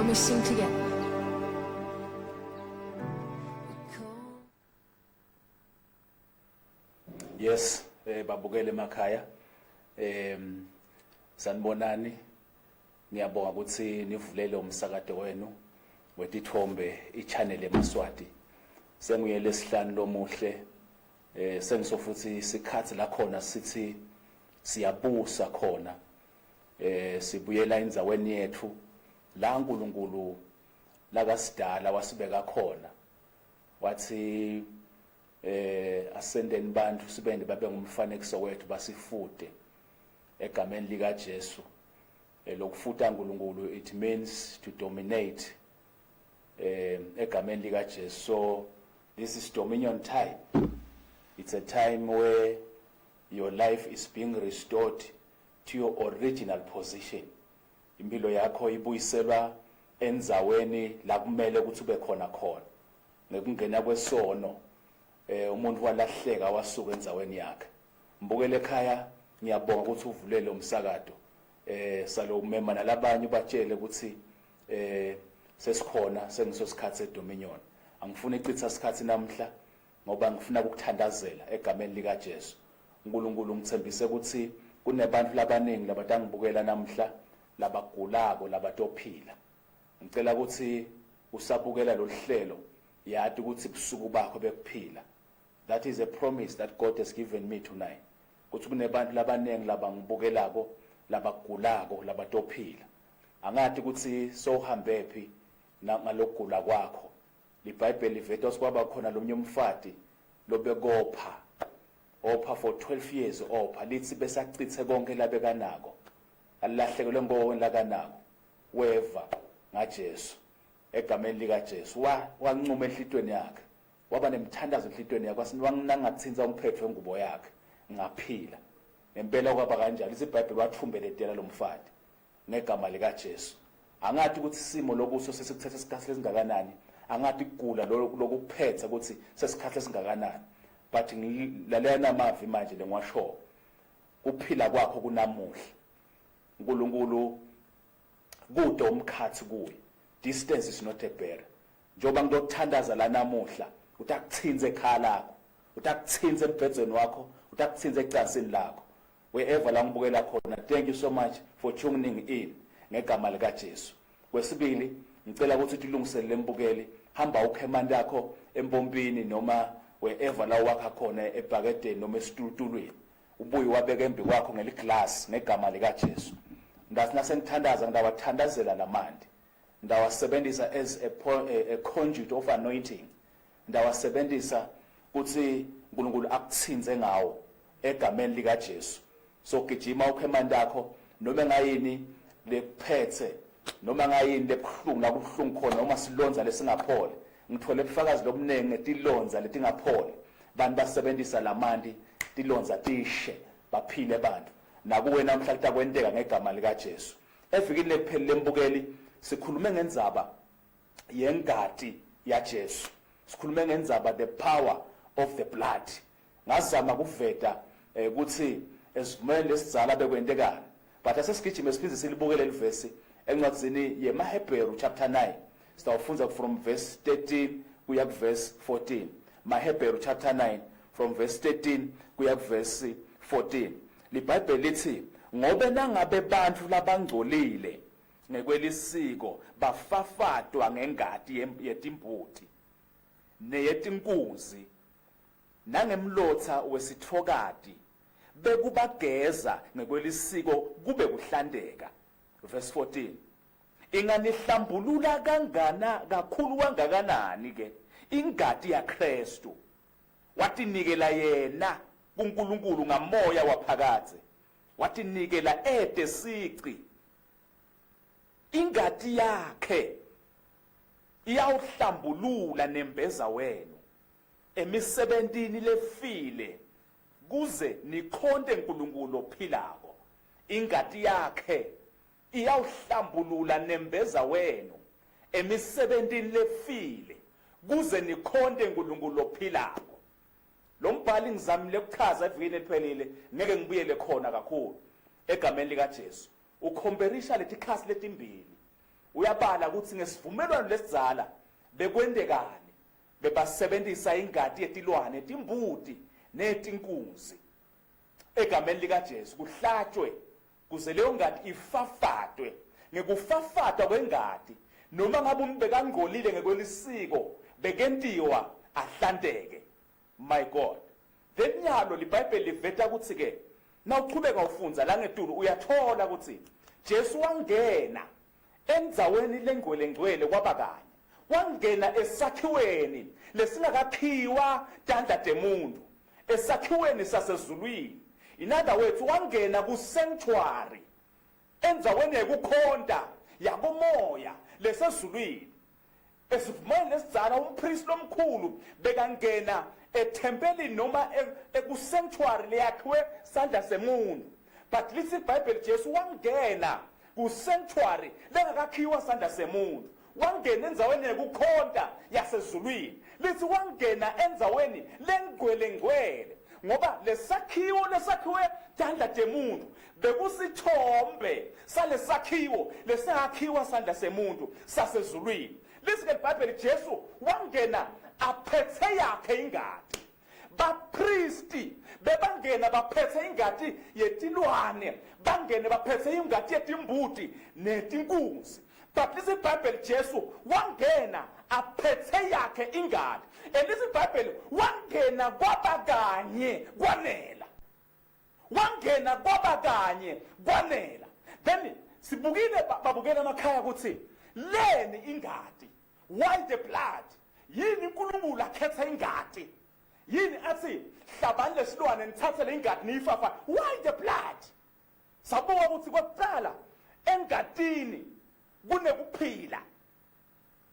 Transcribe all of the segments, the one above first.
we sing together. Yes, babukele emakhaya. Sanibonani. Ngiyabonga ukuthi nivulele umsakazo wenu wetithombe ichannel eMaswati. Senguye lesihlanu lomuhle. Sengiso futhi isikhathi la khona sithi siyabusa khona. Sibuyela indzaweni yethu la uNkulunkulu lakasidala wasibeka khona. Wathi ascendeni bantu sibende babe ngumfanekiso wethu basifude egameni lika Jesu. Lokufuta uNkulunkulu it means to dominate egameni lika Jesu. So this is dominion time. It's a time where your life is being restored to your original position. Impilo yakho ibuyiselwa enzaweni la kumele ukuthi ube khona khona. Ngekungena kwesono umuntu walahleka wasuka enzaweni yakhe. Mbukele ekhaya ngiyabonga ukuthi uvulele umsakazo. Salo umema nalabanye batshele ukuthi sesikhona sengisosikhathi sedominion. Angifuni ichitha isikhathi namhla ngoba ngifuna ukuthandazela egameni lika Jesu. uNkulunkulu ngithembise ukuthi kunebantu labaningi labatangibukela namhla labagulako labatophila. Ngicela ukuthi usabukela lo hlelo yathi ukuthi busuku bakho bekuphila. That is a promise that God has given me tonight. Ukuthi kunebantu labaningi labangibukelako labagulako labatophila. Angathi ukuthi sohambe phi ngalokugula kwakho. IBhayibheli livetha kwaba khona lo mnyomfati lobekopha for 12 years opha lithi besachithe konke labekanako alahlekelwe ngokweni lakanako weva ngaJesu egameni lika Jesu wancuma enhlitweni yakhe waba nemthandazo enhlitweni yakhe wathi wanginangathinza umphethwe ngubo yakhe ngaphila ngempela kwaba kanjalo iBhayibheli wathumbeletela lo mfati ngegama lika Jesu. Angathi ukuthi isimo lobuso sesikuthethe isikhathi lesingakanani, angathi igula lokuphetha ukuthi sesikhathi lesingakanani, but ngilalela amavi manje lengwasho kuphila kwakho kunamuhla. uNkulunkulu kude umkhathi kuye. Distance is not a barrier. Njoba ngizothandaza la namuhla utakuthinze ekhaya lakho, utakuthinze embhedzweni wakho, utakuthinze ecansini lakho, wherever la ngibukela khona. Thank you so much for tuning in ngegama lika Jesu. Kwesibili ngicela ukuthi tilungiselele embukeli, hamba ukhemandi yakho empompini noma wherever la wakha khona ebhakedeni noma esitulutulweni, ubuye wabeka embi kwakho ngeliglass ngegama lika Jesu. Ndathi nasengithandaza ngidawathandazela lamandi, ndawasebenzisa as a conduit of anointing, ndawasebenzisa ukuthi uNkulunkulu akuthinze ngawo egameni lika Jesu. So gijima ukhemandi yakho noma ngayini lephethe noma ngayini lebuhlungu la kubuhlungu khona noma silonza lesingaphole. Ngithole ubufakazi lobunengi ngetilonza letingaphole. Bantu basebenzisa lamandi tilonza tishe baphile abantu. Nakuwe namhla kwenteka ngegama lika Jesu. Evikini lephelele embukeli sikhulume ngendzaba yengadi yaJesu. Sikhulume ngendzaba the power of the blood. Ngazama kuveta ukuthi esivumele lesizala bekwendekana. But asesigijima siphinde silibukele livesi encwadzini yeMahebheru chapter 9. Sitawufunza from verse 13 kuya verse 14. Mahebheru chapter 9 from verse 13 kuya verse 14. LiBhayibheli lithi ngobe nangabe bantu labangcolile ngekwelisiko bafafadwa ngengadi yetimbuti neyetinkunzi nangemlotha wesithokadi bekubageza ngekwelisiko kube kuhlandeka. Verse 14. Inganihlambulula kakhulu kangakanani ke ingadi yaKristu watinikela yena kuNkulunkulu ngamoya waphakathe, watinikela ede sici. Ingadi yakhe iyawuhlambulula nembeza wenu emisebentini lefile kuze nikhonde uNkulunkulu ophilako. Ingadi yakhe iyawuhlambulula nembeza wenu emisebentini lefile kuze nikhonde uNkulunkulu ophilako. Lo mbhali ngizamile ukuchaza evikini eliphelile ngeke ngibuyele khona kakhulu egameni lika Jesu. Ukhomberisha letikhasi letimbili uyabala ukuthi ngesivumelwano lesidzala bekwendekani bebasebenzisa ingadi yetilwane timbuti netinkunzi egameni likaJesu kuhlatshwe kuze leyo ngadi ifafatwe ngekufafatwa kwengadi noma ngabe umbekangcolile ngekwelisiko bekentiwa ahlanteke. My God, then nyalo liBhayibheli liveta ukuthi ke nawuchubeka ufunza la ngetulu uyathola ukuthi Jesu wangena endzaweni lengcwelengcwele kwabakanye, wangena esakhiweni lesingakakhiwa tandla temuntu, esakhiweni sasezulwini. In other words, wangena ku sanctuary endzaweni yekukhonta yakomoya lesezulwini. Esivumeni lesidzala umpriest lomkhulu bekangena ethempelini noma eku sanctuary leyakhiwe sandla semuntu. But listen Bible, Jesu wangena ku sanctuary lengakakhiwa sandla semuntu, wangena endzaweni yekukhonta yasezulwini. Lithi wangena endzaweni lengcwelengcwele ngoba lesakhiwo lesakhiwe tandla temuntu bekusithombe salesakhiwo lesakhiwa sandla semuntu sasezulwini. Listen eBhayibheli, Jesu wangena aphethe yakhe ingadi. Bapristi bebangena baphethe ingadi yetilwane, bangene baphethe ingadi yetimbuti netinkunzi. But listen Bible, Jesu wangena aphethe yakhe ingadi. And listen Bible, wangena kwabakanye kwanela. Wangena kwabakanye kwanela. Then sibukile babukela emakhaya ukuthi leni ingadi, why the blood? Yini uNkulunkulu akhetha ingadi? Yini athi hlabani lesilwane nithathe le ingadi niyifafa? Why the blood? Sabuka ukuthi kokuqala engadini kunekuphila.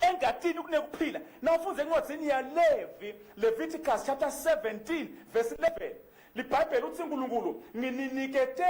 Engadini kunekuphila. Nawufunze encwadini ya Leviticus chapter 17 verse 11. LiBhayibheli uthi uNkulunkulu ngininikete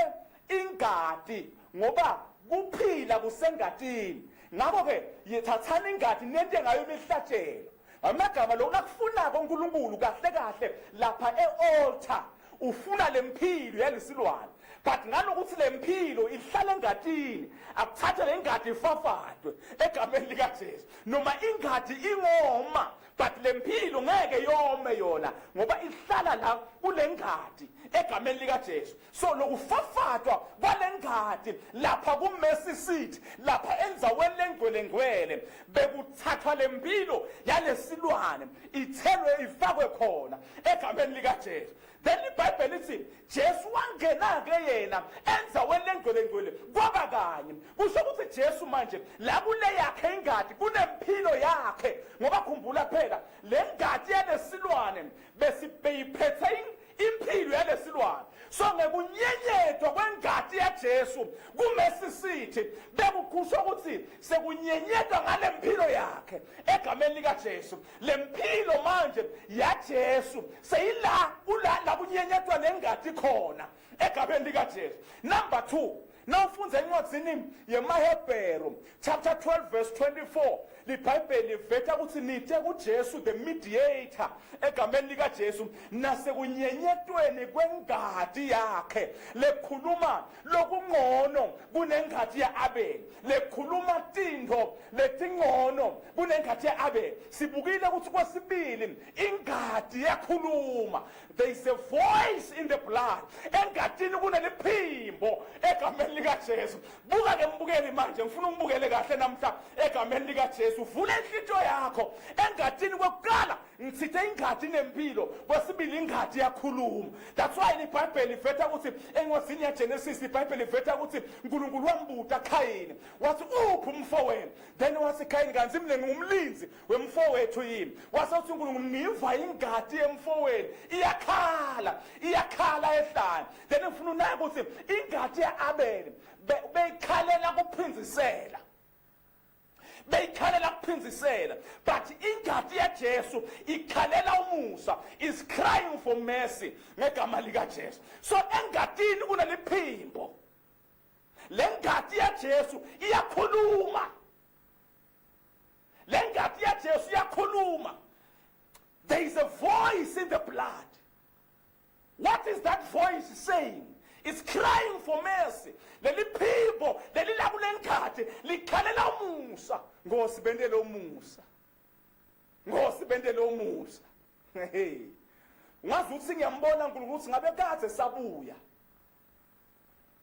ingadi ngoba kuphila kusengadini. Ngakho ke yethathana ingadi nente ngayo imihlatshelo. Amagama lo nakufunako uNkulunkulu kahle kahle lapha ealtar ufuna lempilo yalesilwane. But ngalokuthi lempilo ihlala engadini akuthathe le ngadi ifafadwe egameni likaJesu noma ingadi ingoma, but lempilo ngeke yome yona ngoba ihlala la kule ngadi egameni likaJesu. So lokufafadwa kwalengadi lapha ku mercy seat lapha endzaweni lengcwelengcwele bekuthathwa lempilo yalesilwane ithelwe ifakwe khona egameni likaJesu. Then iBhayibheli lithi Jesu wangena ke yena endzaweni lengcwelengcwele kwabakanye. Kusho ukuthi Jesu manje la kule yakhe ingadi kunempilo yakhe ngoba khumbula phela le ngadi yalesilwane besibeyiphethe impilo yalesilwane. So ngekunyenyetwa kwengadi yaJesu kumesisithi bekukusho ukuthi sekunyenyetwa ngale mpilo yakhe egameni likaJesu. Le mpilo manje yaJesu seyila kulala kunyenyetwa nengadi khona egameni likaJesu. Number 2, nawufunza encwadini yemaHebheru chapter 12 verse 24, liBhayibheli liveta ukuthi nithe kuJesu the mediator egameni likaJesu nasekunyenyetweni kwengadi yakhe lekhuluma lokungcono kunengadi yaAbeli, lekhuluma tintho letingcono kunengadi yaAbeli. Sibukile ukuthi kwesibili ingadi yakhuluma. There is a voice in the blood. Engadini kuneliphimbo egameni likaJesu. Buka ke mbukeli manje, ngifuna umbukele kahle namhla egameni likaJesu. Uvule inhlitshwa yakho engadini kokuqala ngitsithe ingadi nempilo, kwesibili ingadi yakhuluma. That's why iBhayibheli liveta ukuthi encwadini yaGenesis iBhayibheli liveta ukuthi uNkulunkulu wambuta Khayini wathi uphi umfowenu. Then wathi Khayini kanti mina ngumlinzi wemfowethu yini? Wasethi uNkulunkulu ngiva ingadi yemfowenu iyakhala ehlane. Then ufuna unaka ukuthi ingadi yaAbeli beyikhalela kuphinzisela. Beyikhalela kuphinzisela, but ingadi yaJesu ikhalela umusa, is crying for mercy ngegama likaJesu. So engadini kuneliphimbo, le ngadi yaJesu iyakhuluma. Le ngadi yaJesu iyakhuluma. There is a voice in the blood. What is that voice saying? It's crying for mercy. Leli phimbo, leli lakulengadi likhalela umusa. Nkosi bendele umusa. Nkosi bendele umusa. Hey. Ungazi ukuthi ngiyambona uNkulunkulu ukuthi ngabe kade sabuya.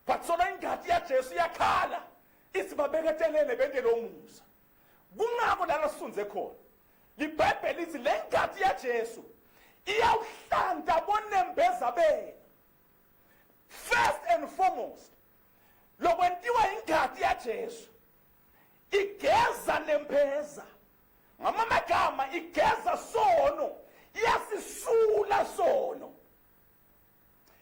But sona ingadi ya Jesu yakhala. Ithi babeketelele bendele umusa. Kungako la sisunze khona. LiBhayibheli lithi le ngadi ya Jesu iyawuhlanda bonembeza benu. First and foremost, lokwentiwa ingadi ya Jesu igeza nempeza. Ngamagama igeza sono, iyasisula sono.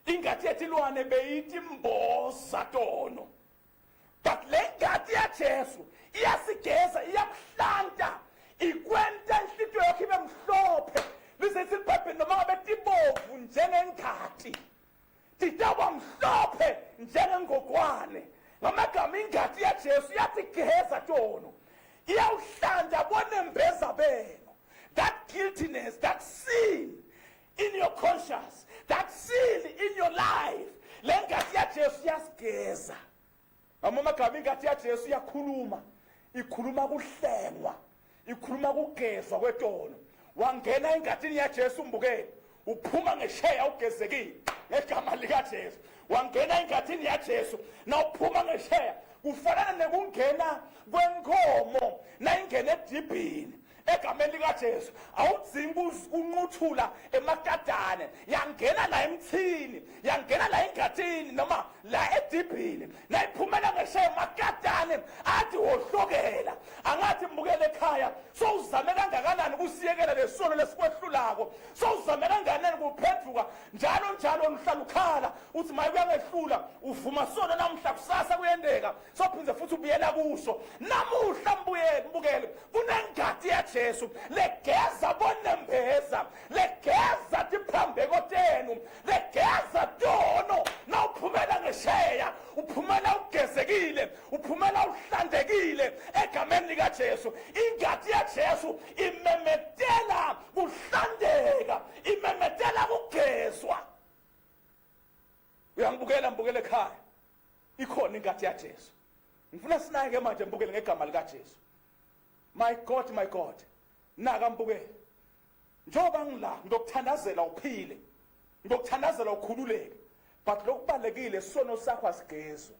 Ingadi yetilwane beyithi mboza tono. But le ngadi ya Jesu iyasigeza, iyamhlanta, ikwenta inhlithiyo yakhe ibe mhlophe. Lisethi iBhayibheli noma ngabe tibomvu njengengadi, titaba mhlophe njengengogwane. Ngamagama ingadi ya Jesu iyasigeza tono, iyawuhlanda bonembeza benu. That guiltiness, that sin in your conscience, that sin in your life, le ngadi ya Jesu iyasigeza. Amagama ingadi ya Jesu iyakhuluma, ikhuluma kuhlengwa, ikhuluma kugezwa kwetono. Wangena engadini ya Jesu mbukele, uphuma ngesheya ugezekile ngegama lika Jesu. Wangena engadini ya Jesu na uphuma ngesheya, kufanana nekungena kwenkomo na ingene edibhini egameni lika Jesu. Awudzingi unquthula emakadane, yangena la emthini, yangena la engadini noma la edibhini, na iphumela ngesheya emakadane athi wohlokela. Angathi mbukele ekhaya so uzame kangakanani kusiyekela lesono lesikwehlulako, so uzame kangakanani kuphenduka njalo njalo nihlala ukhala uthi maye kuyangehlula, uvuma sono namhla kusasa kuyendeka, so phindze futhi ubuyela kuso. Namuhla mbukele kunengadi ya Jesu legeza bonembeza, legeza tiphambeko tenu, legeza tono. Na uphumela ngesheya, uphumela ugezekile, uphumela uhlandekile egameni lika Jesu. Ingadi ya Jesu imemetela kuhlandeka, imemetela kugezwa. Uyangibukela mbukele ekhaya, ikhona ingadi ya Jesu. Ngifuna sinake manje mbukele ngegama lika Jesu. My God, my God, naka mbukele. Njoba ngila ngokuthandazela uphile, ngokuthandazela ukhululeke, but lokubalekile sono sakho asigezwe.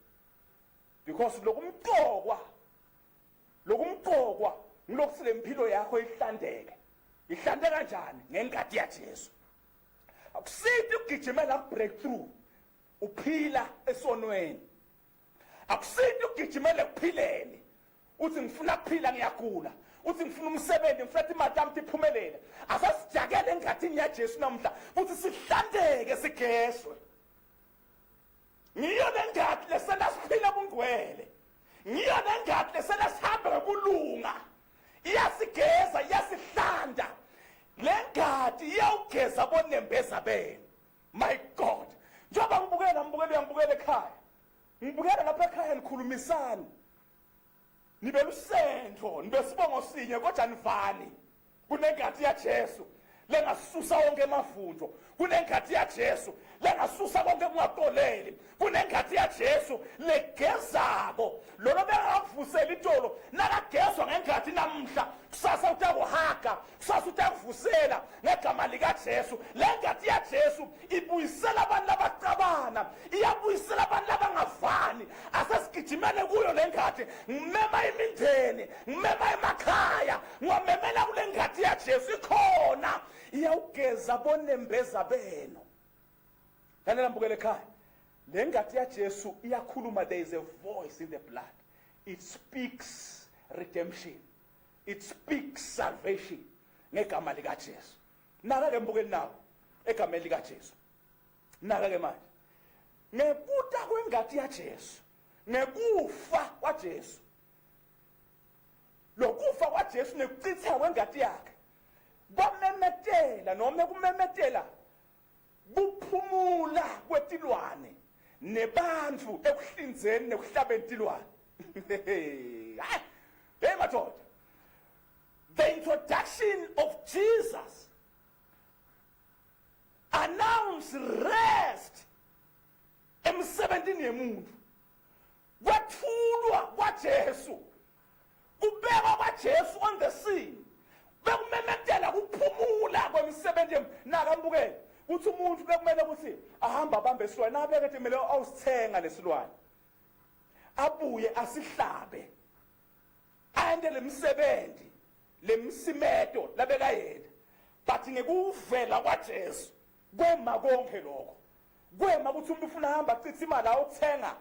Because lokumqokwa ngilokusile impilo yakho ihlandeke. Ihlande kanjani? Ngengadi ya Jesu. Akusithi ugijimela breakthrough uphila esonweni. Akusithi ugijimela kuphileni uthi ngifuna kuphila ngiyagula, uthi ngifuna umsebenzi ngifuna imadam iphumelele. Asasijakele engadini ya Jesu namhla futhi sihlandeke sigezwe. Ngiyo lengadi lesela siphila bungcwele, ngiyo lengadi lesela sihambe ngokulunga. Iyasigeza, iyasihlanda. Lengadi iyawugeza bonembeza benu. My God, njoba ngibukela ekhaya, ngibukela lapha ekhaya nikhulumisana, nibe lusendo, nibe sibongo sinye kodwa nivani. Kunengadi ya Jesu lengasusa wonke emavunjo, kunengadi ya Jesu lengasusa konke kungaxoleli, kunengadi ya Jesu legezabo. Lolo bengavusela itolo nakagezwa ngengadi namhla, kusasa utakuhaga, kusasa utakuvusela ngegama lika Jesu. Lengadi ya Jesu ibuyisela abantu labacabana, iyabuyisela abantu labangavani. Asasigijimele kuyo lengadi, ngimema imindeni, ngimema emakhaya, ngiwamemela kule ngadi ya Jesu. Ikhona iyawugeza bonembeza benu. Kanela mbukele ekhaya, le ngadi ya Jesu iyakhuluma. There is a voice in the blood. It speaks redemption, it speaks salvation ngegama lika Jesu. Naka ke mbukeli nawo egameni lika Jesu. Naka ke manje ngekuta kwengadi ya Jesu, ngekufa kwa Jesu, lokufa kwa Jesu nekuchitha kwengadi yakhe, bamemetela noma kumemetela buphumula kwetilwane nebantfu ekuhlinzeni nekuhlabeni tilwane. Hey madoda, the introduction of Jesus announced rest encwadini yemuntu kwathulwa kwaJesu kubekwa kwaJesu on the scene bekumemethela kuphumula kwemisebenzi nakambukele kuthi umuntu bekumele ukuthi ahamba abambe isilwane nabeke ethi kumele awusithenga lesilwane abuye asihlabe ande lemsebenzi lemsimeto labeka yena but ngekuvela kwaJesu kwema konke lokho kwema ukuthi umuntu ufuna hamba achitha imali awuthenga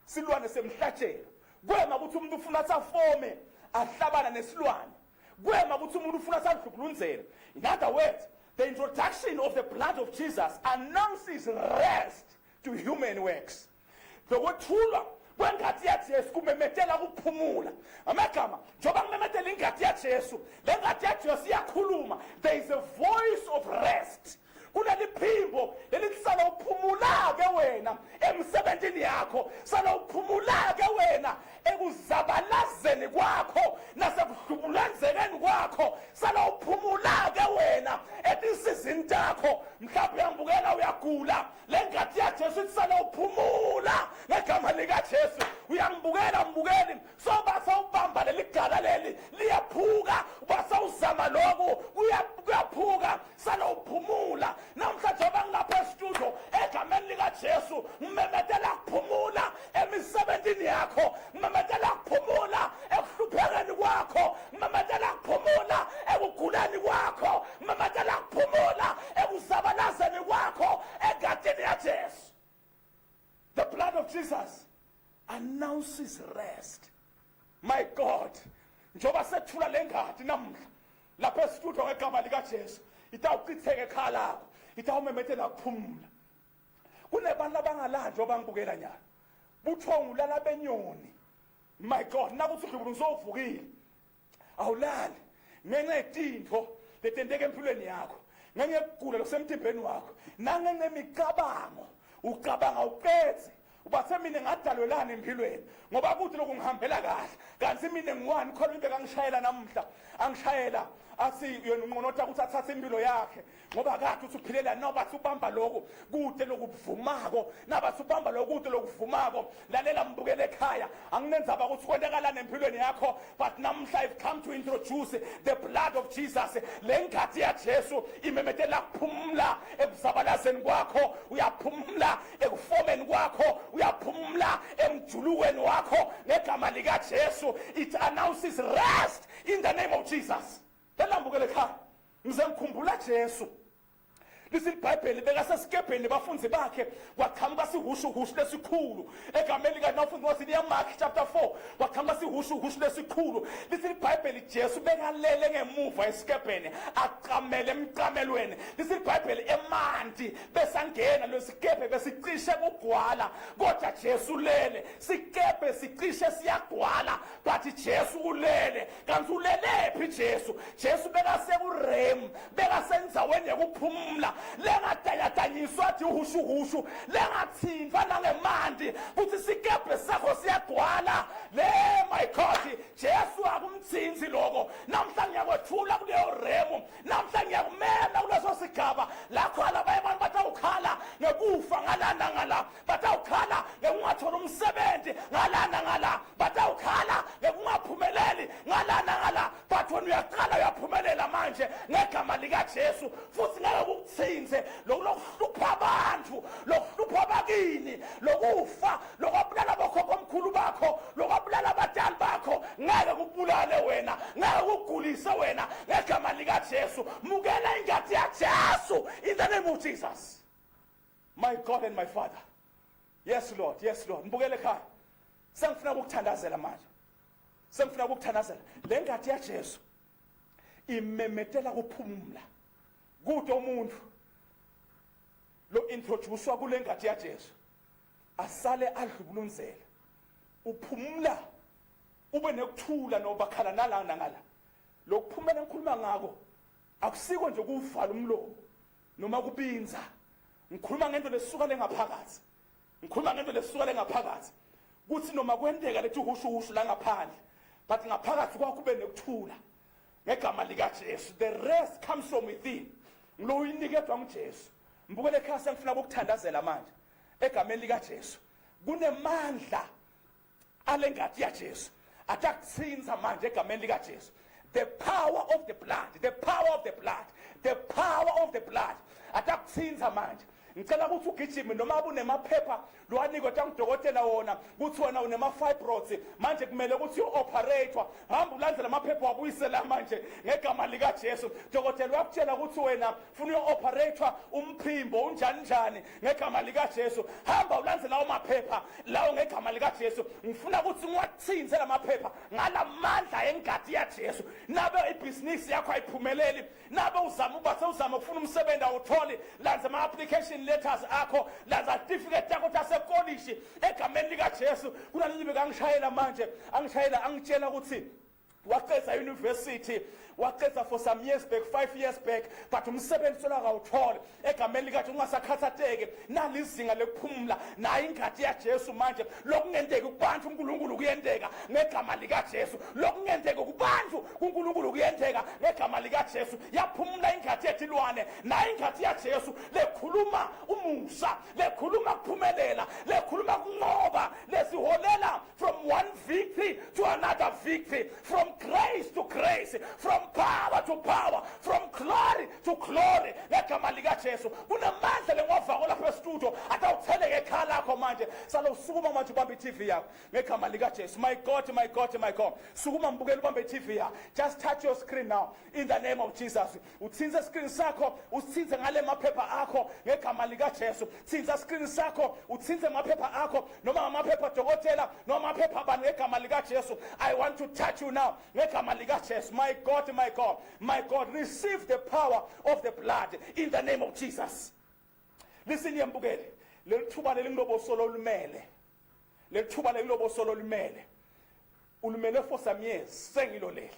silwane semhlatshelo kwema ukuthi umuntu ufuna athafome ahlabana nesilwane kwema ukuthi umuntu ufuna asadlubulunzela. In other words, the introduction of the blood of Jesus announces rest to human works. Lokuthulwa kwengathi yaJesu kumemetela kuphumula amagama njoba kumemetela ingathi yaJesu le ngathi yaJesu iyakhuluma. There is a voice of rest. Kunaliphimbo lelisala uphumula ke wena emsebenzini yakho sala uphumula ke wena ekuzabalazeni kwakho nasekuhlubulanzekeni kwakho sala uphumula ke wena etisizini takho mhlawumbe uyambukela uyagula lengathi yaJesu isala uphumula ngegama lika Jesu uyambukela mbukeli soba sawubamba leligala leli liyaphuka basawuzama lokho kuyaphuka sala uphumula namhlanje bangilapha estudio egameni lika Jesu ngimemetela kuphumula emisebenzini yakho ngimemetela kuphumula ekuhluphekeni kwakho ngimemetela kuphumula ekuguleni kwakho ngimemetela kuphumula ekuzabalazeni kwakho egadini yaJesu. The blood of Jesus announces rest. My God, njoba sethula lengadi namhla lapha estudio ngegama lika Jesu itawuchitheke ekhala lakho itawumemetela kuphumula. Kunebantu abangalandwa bangibukela nyalo buthongo ulala benyoni. My God, nakuthi udlubulu uzovukile awulali ngenxa yetinto letenteke empilweni yakho ngenxa yokugula losemtimbeni wakho nangenxa yemicabango ucabanga uqedze ubathe mina ngadalwelana empilweni ngoba kuthi lokungihambela kahle kanti mina ngiwani khona into engangishayela namhla angishayela athi yena unqonotha ukuthi athathe impilo yakhe ngoba kade uthi uphilela noba ubamba lokho kude lokuvumako nabathi ubamba lokho kude lokuvumako lalela mbukele ekhaya anginenzaba ukuthi kwenzakalana empilweni yakho but namhla I've come to introduce the blood of Jesus. Lengathi yaJesu imemetela kuphumula ekuzabalazeni kwakho uyaphumula ekufomeni kwakho uyaphumula emjulukweni wakho ngegama lika Jesu. It announces rest in the name of Jesus. Lelambukele ekhaya ngize ngikhumbula Jesu lisi iBhayibheli bekasesikebheni bafunzi bakhe kwaqhamuka sihushuhushu lesikhulu egameni lika nafundi wasithi Mark chapter 4 kwaqhamuka sihushuhushu lesikhulu lisi iBhayibheli Jesu bekalele ngemuva esikebheni aqamele emqamelweni lisi iBhayibheli emanti besangena lesikebhe besicishe kugwala kodwa Jesu lele sikebhe sicishe siyagwala but Jesu ulele kanti ulele phi Jesu bekasekurem bekasenzaweni yokuphumula lengadayadanyiswa athi uhushuhushu lengathintwa nangemandi kuthi sikebhe sakho siyagwala le my God Jesu akumthinzi lokho namhla ngiyakwethula kuleyo remu namhla ngiyakumela kuleso sigaba lakho labaye abantu batawukhala ngekufa ngalana ngala batawukhala ngekungathola umsebenzi ngalana ngala batawukhala ngekungaphumeleli ngalana ngala but wena uyaqala uyaphumelela manje ngegama lika Jesu futhi ngeke kukuthinze lokuhlupha abantu lokuhlupha abakini lokufa lokwabulala bokhokho omkhulu bakho lokwabulala abadala bakho ngeke kubulale wena ngeke kugulise wena ngegama lika Jesu mukela ingathi yaJesu in the name of Jesus. My God and my Father. Yes Lord, yes Lord. Mbukele ekhaya sengifuna ukuthandazela manje sengifuna ukuthandazela le ngathi yaJesu imemetela kuphumula kude umuntu lo introducewa kule ngathi yaJesu asale adlubulunzela uphumula ube nekuthula nobakhala nalana ngala lokuphumela engikhuluma ngako akusiko nje ukuvala umlomo noma kubinza ngikhuluma ngento lesuka lengaphakathi ngikhuluma ngento lesuka lengaphakathi kuthi noma kwenteka lethi uhushuhushu la ngaphandle but ngaphakathi kwakho kube nekuthula ngegama lika Jesu. The rest comes from within. Ngilo unikedwa nguJesu mbukele ekhaya sengifuna ukuthandazela manje egameni lika Jesu kunemandla alengadi yaJesu atakutsinza manje egameni likaJesu. The power of the blood, the power of the blood, the power of the blood atakutsinza manje. Ngicela ukuthi ugijime noma unemaphepha lwanikwe ngudokotela wona kuthi wena unema-fibroids manje kumele ukuthi u-operator hamba ulandele amaphepha wabuyisela manje ngegama likaJesu. Dokotela uyakutshela ukuthi wena ufuna uyo-operator umphimbo unjani njani ngegama likaJesu. Hamba ulandele lawo maphepha lawo ngegama likaJesu. Ngifuna ukuthi ngiwathinze la maphepha ngalamandla engadi yaJesu. Nabe ibhizinisi yakho ayiphumeleli, nabe uzama ukufuna umsebenzi awutholi, lanza ama-application letters akho, lanza certificate yakho tasekolishi egameni likaJesu. Kunaleli bekangishayela manje angitshela ukuthi waqeda university, waqeda for some years back, 5 years back, but umsebenzi sola kawuthole egameni likaJesu. Ungasakhathateke nalizinga lekuphumula nayo ingadi yaJesu manje. Lokungenteki kubantu uNkulunkulu kuyenteka ngegama likaJesu. Lokungenteki kubantu uNkulunkulu kuyenteka ngegama likaJesu. Yaphumula ingadi yetilwane nayo ingadi yaJesu lekhuluma umusa, lekhuluma kuphumelela, lekhuluma kunqoba, lesiholela from one victory to another victory, from grace to grace, from power to power, from glory to glory ngegama likaJesu. Kunamandla lengwavako lapha estudio atawutheleke ekhaya lakho manje. Salo sukuma manje ubambe iTV yakho ngegama likaJesu. My God, my God, my God. Sukuma mbukela ubambe iTV yakho. Just touch your screen now in the name of Jesus. Uthinze screen sakho, uthinze ngale maphepha akho ngegama likaJesu. Thinza screen sakho, uthinze maphepha akho noma amaphepha dokotela noma amaphepha abantu ngegama likaJesu. I want to touch you now ngegama likaJesu. My God, my God, my God, receive the power of the blood in the name of Jesus. Listen yembukele, lelithuba lelingilobosolo lumele, lelithuba lelingilobosolo lumele, ulumele for some years sengilolele.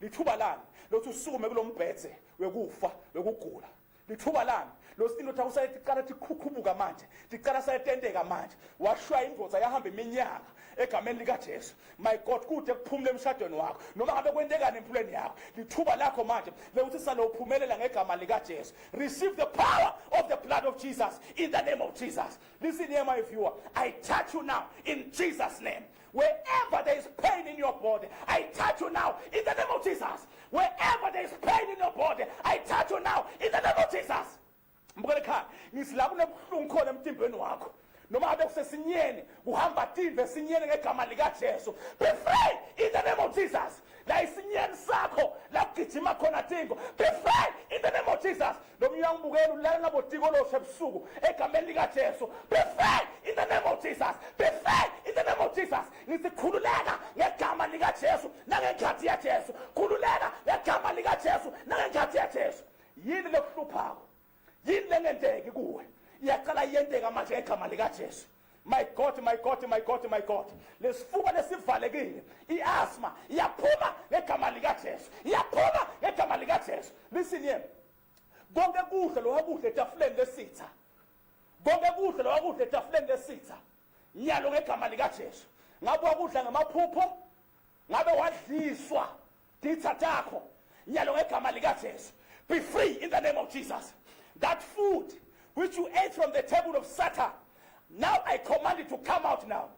Lithuba lami lothi usukume kulombhedze wekufa wekugula. Lithuba lami losilo tha usayiqala tikukhubuka manje, ticala sayitendeka manje. Washaya indvodza yahamba iminyaka egameni likaJesu. My God, kude kuphumule emshadweni wakho noma ngabe kwentekani empilweni yakho. Lithuba lakho manje lokuthi salophumelela ngegama likaJesu. Receive the power of the blood of Jesus in the name of Jesus. Listen here, my viewer, I touch you now in Jesus' name. Wherever there is pain in your body, I touch you now in the name of Jesus. Wherever there is pain in your body, I touch you now in the name of Jesus. Mbukele khaya, ngisilapho unebuhlungu khona emtimbeni wakho. Noma ngabe kusesinyeni uhamba tive sinyeni ngegama likaJesu. Be free in the name of Jesus. La isinyeni sakho la kugijima khona tingo. Be free in the name of Jesus. Nomnye ngibukela ulala nabotiko lo sebusuku egameni likaJesu. Be free in the name of Jesus. Be free in the name of Jesus. Nisikhululeka ngegama likaJesu nangengadi yaJesu. Khululeka ngegama likaJesu nangengadi yaJesu. Yini lekuhluphako? Yini lengenteki kuwe? Iyaqala yenteka manje egama likaJesu. My God, my God, my God, my God. Lesifuba lesivalekile, iasthma iyaphuma ngegama likaJesu. Iyaphuma ngegama likaJesu. Listen here. Konke kudla lo wakudla etafuleni lesitha. Konke kudla lo wakudla etafuleni lesitha. Nyalo ngegama likaJesu. Ngabe wakudla ngamaphupho, ngabe wadliswa ditha takho. Nyalo ngegama likaJesu. Be free in the name of Jesus. That food which you ate from the table of Satan, now I command it to come out now.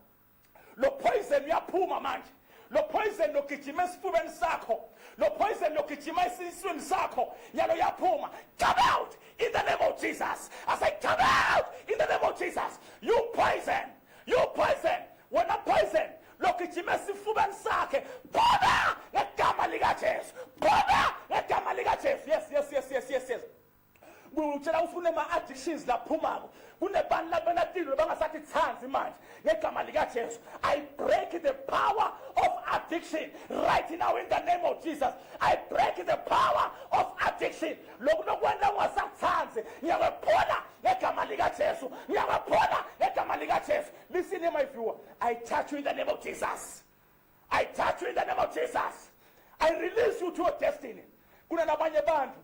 Lo poison yaphuma manje. Lo poison lokujima esifubeni sakho. Lo poison lokujima esiswini sakho. Nyalo yaphuma. Come out in the name of Jesus. I say come out in the name of Jesus. You poison. You poison. When a poison lokujima esifubeni sakhe. Phuma ngegama likaJesu. Phuma ngegama likaJesu. Yes. Ngutshela ufune ama-addictions laphumako. Kunebantu labanatilo bangasathi thanzi manje ngegama likaJesu. I break the power of addiction right now in the name of Jesus. I break the power of addiction. Lokhu lokwenza ungasathanzi ngiyakuphola ngegama likaJesu. Ngiyakuphola ngegama likaJesu. Listen here, my viewer. I touch you in the name of Jesus. I touch you in the name of Jesus. I release you to your destiny. Kuna nabanye bantu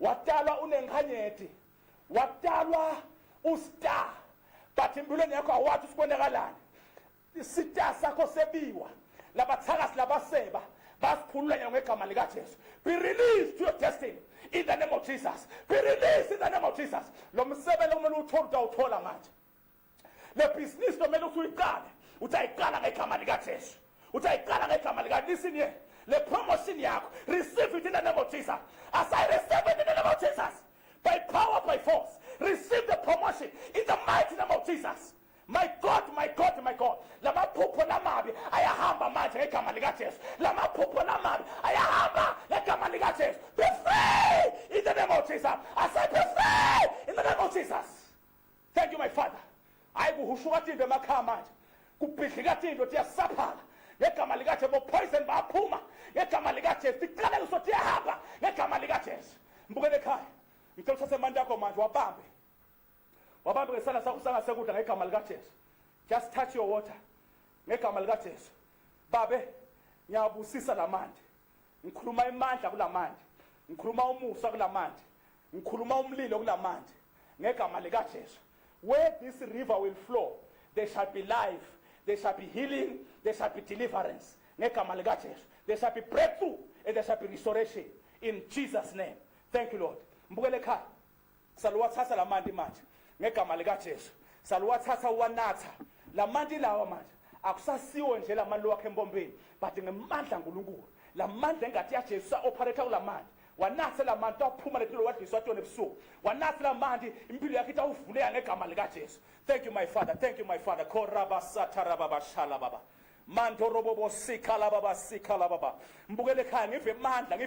watalwa unenkhanyeti, watalwa ustar, but impilweni yakho awathi usibonakalani. Isita sakho sebiwa, labathakasi labaseba basiphulula ngegama likaJesu. Be released to your destiny in the name of Jesus. Be released in the name of Jesus. Lo msebenzi kumele uthola manje. le business domele ukuthi uyiqale utayiqala ngegama likaJesu utayiqala ngegama lika listen here le promotion yakho receive it in the name of Jesus as I receive it in the name of Jesus by power by force receive the promotion in the mighty name of Jesus my God my God my God lamaphupho lamabi ayahamba manje ngegama likaJesu lamaphupho lamabi ayahamba ngegama likaJesu be free in the name of Jesus I say be free in the name of Jesus thank you my Father ayikuhushuka into emakhaya manje kubhidlika into tiyasaphala ngegama likaJesu bo poison baphuma ngegama likaJesu siqalele sothi yahamba ngegama likaJesu mbukele ekhaya ngicela uthathe amandla akho manje wabambe ngesandla sakho sangasekudla ngegama likaJesu just touch your water ngegama likaJesu babe ngiyabusisa lamande ngikhuluma imandla kulamande ngikhuluma umusa kulamande ngikhuluma umlilo kulamande ngegama likaJesu where this river will flow there shall be life there shall be healing there shall be deliverance ngegama likaJesu there shall be breakthrough and there shall be restoration in Jesus name thank you Lord mbukele ekhaya saluwathatha lamande manje ngegama likaJesu saluwathatha uwanatha lamande lawa manje akusasiwe nje lamandla wakhe empompeni but ngemandla kaNkulunkulu lamandla engathi yaJesu sa operate kulamandla wanatha lamandla aphuma letilo wadiswa tona ebusuku wanatha lamandla impilo yakhe itawuvuleka ngegama likaJesu thank you my Father koraba satara baba shala baba mando robobo sikhala baba mbukele ekhaya ngive amandla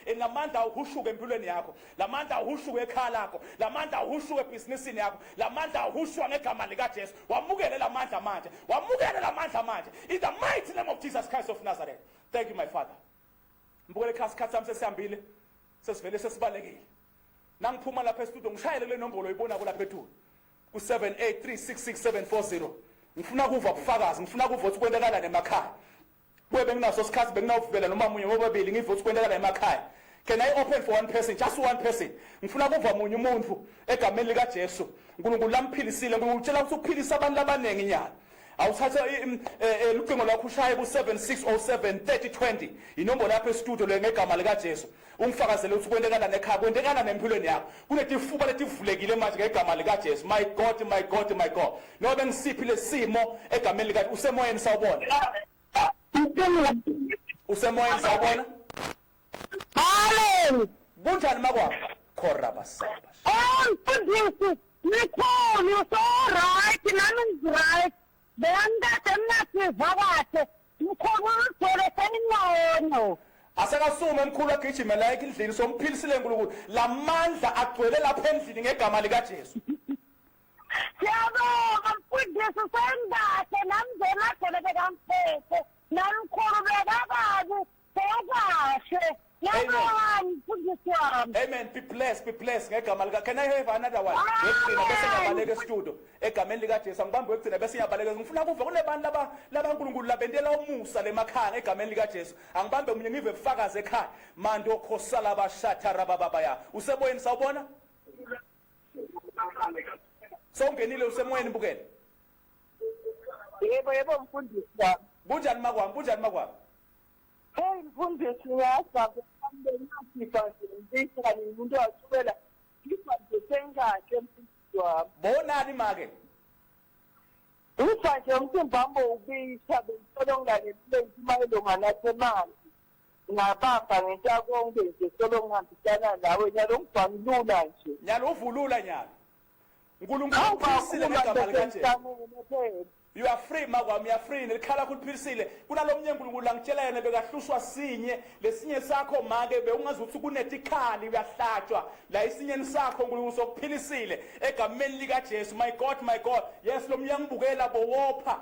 enamandla awuhushuke empilweni yakho lamandla awuhushuke ekhaya lakho lamandla awuhushuke ebhizinisini yakho lamandla awuhushuka ngegama likaJesu wamukele lamandla manje in the mighty name of Jesus Christ of Nazareth thank you my Father mbukele ekhaya isikhathi sami sesihambile sesivele sesibalekile nangiphuma lapha estudio ngishayele kule nombolo oyibona kulapha ethule ku 78366740 ngifuna ukuva ubufakazi ngifuna ukuva ukuthi kwenzekala emakhaya kube nginaso isikhathi benginawuvela noma munye wobabili ngive ukuthi kwenzekala emakhaya can I open for one person just one person ngifuna ukuva munye umuntu egameni likaJesu uNkulunkulu lamphilisile ngikutshela ukuthi uphilisa abantu labanengi nyana awuthatha ucingo lwakho ushaye ku 7607 3020 inombolo lapha estudio le ngegama likaJesu ungifakazele ukuthi kwenzekala nekhaya kwenzekala nempilweni yakho kunetifuba letivulekile manje ngegama likaJesu my God nobe ngisiphile simo egameni likaJesu usemoyeni sawubona Hallelujah. Bunjani makwapha khoraba saba Oh, goodness. Nicole, you're so right. Nami right. Beyangade mnathi vakathe. Mkhulu uthole seninqono. asekasume emkhulu agijimela endlini somphilisile uNkulunkulu lamandla agcwele lapha endlini ngegama likaJesu Siyabonga mfundisi sengakhe namzela khona bekamfethe. Namkhulu bekakazi. Sekahle. Amen. Be blessed ngegama lika. Can I have another one? Wegcina bese ngiyabaleka estudio egameni likaJesu ngibambe wegcina bese ngiyabaleka ngifuna kuva kunebantu labaNkulunkulu labendela umusa lemakhaya egameni likaJesu angibambe munye ngive bufakazi ekhaya mando khosala bashatha rababaya useboyeni sawubona songenile usemoyeni bukele yebo mfundisi bunjani makwami Hey mfundisi yaza kuhambe nathi ngizisana umuntu wathubela ngifanje sengakhe mfundisi wami bonani make ngifanje umsimbambo ubisha bensolongane lenzimayelo nganasemali ngabamba ngenta konke nje solongihambisana nawe nyalo ngibhalula nje nyalo uvulula nyalo uNkulunkulu uphisile ngegama likaJesu You are free makwami you are free nelikhala kuliphilisile kunalomnye uNkulunkulu langitshela yena bekahlushwa sinye lesinye sakho make beungazuthi kunetikhali uyahlatshwa la isinyeni sakho uNkulunkulu sokuphilisile egameni likaJesu my God yes lo myangibukela bowopha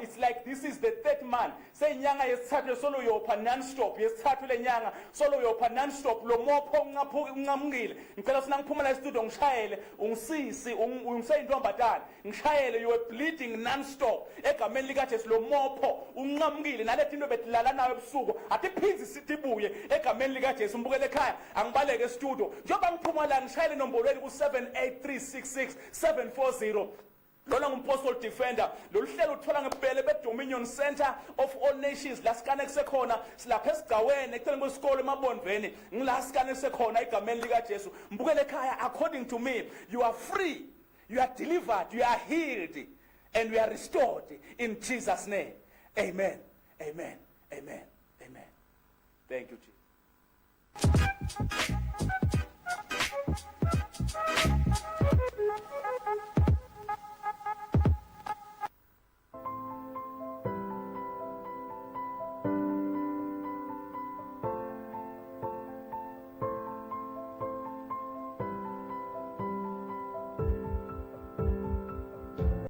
it's like this is the third man seyinyanga yesithathu solo yopha non stop yesithathu lenyanga solo yopha non stop lo mopho ungamukile ngicela sina ngiphumela estudio ngishayele ungisisi ungiseyintombazana ngishayele you are bleeding non-stop egameni likaJesu lo mopho unqamukile nalethi into betilala nayo ebusuku atiphinzi sitibuye egameni likaJesu umbukele ekhaya angibaleke estudio njengoba ngiphuma la ngishayele inombolweni ku78366740 lona ngumpostal defender loluhlelo uthola ngebhele beDominion Center of All Nations la sikane kusekhona silapha esigcaweni eceleni kwesikole emabondweni ngila sikane kusekhona egameni likaJesu mbukele ekhaya according to me you are free You are delivered, you are healed, and you are restored in Jesus' name. Amen. Amen. Amen. Amen. Thank you, Jesus.